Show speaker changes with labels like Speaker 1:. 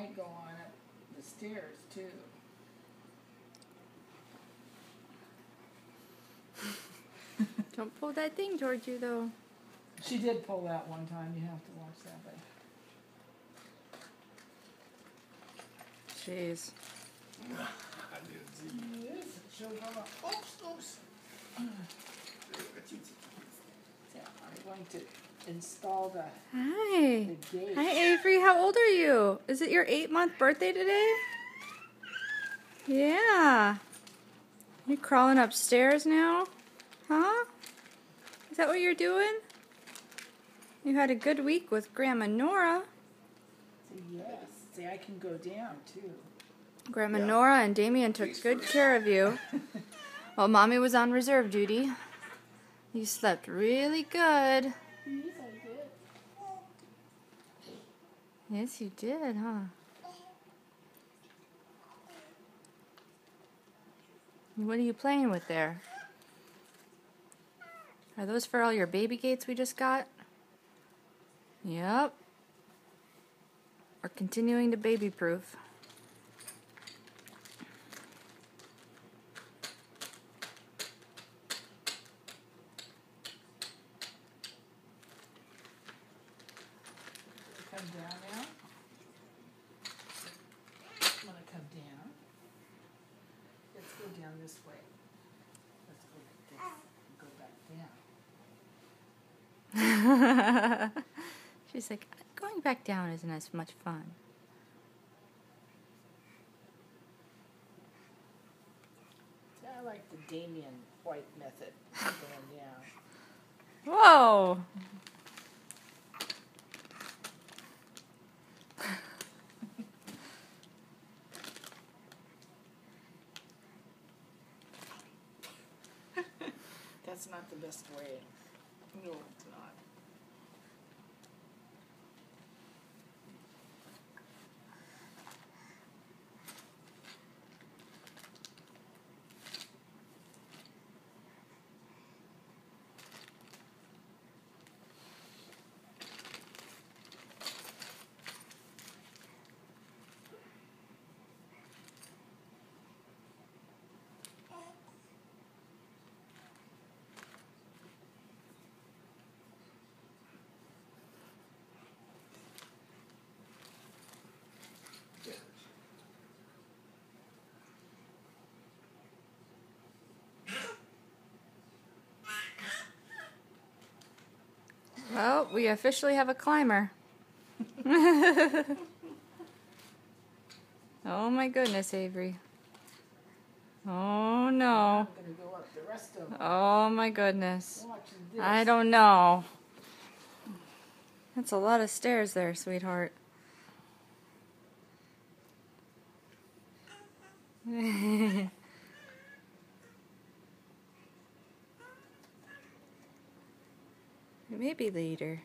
Speaker 1: might go on up the stairs too.
Speaker 2: Don't pull that thing towards you, though.
Speaker 1: She did pull that one time. You have to watch that. But
Speaker 2: Jeez.
Speaker 1: yes, she'll go up. Oops. Yeah, I'm going to install the
Speaker 2: Hi.
Speaker 1: gate.
Speaker 2: Hi, Avery. How old are you? Is it your 8-month birthday today? Yeah. You crawling upstairs now? Huh? Is that what you're doing? You had a good week with Grandma Nora.
Speaker 1: Yes. See, I can go down too.
Speaker 2: Grandma Nora and Damien took good care of you while Mommy was on reserve duty. You slept really good.
Speaker 1: Yes, I did.
Speaker 2: Yes, you did, huh? What are you playing with there? Are those for all your baby gates we just got? Yep. We're continuing to baby-proof.
Speaker 1: Come down now. I'm going to come down. Let's go down this way. Let's go like this and go back down.
Speaker 2: She's like, going back down isn't as much fun.
Speaker 1: See, I like the Damien White method. Going down.
Speaker 2: Whoa!
Speaker 1: That's not the best way. No, it's not.
Speaker 2: Well, we officially have a climber. Oh my goodness, Avery. Oh no.
Speaker 1: I'm going to go up the rest of them.
Speaker 2: Oh my goodness.
Speaker 1: Watch this.
Speaker 2: I don't know. That's a lot of stairs there, sweetheart. Maybe later.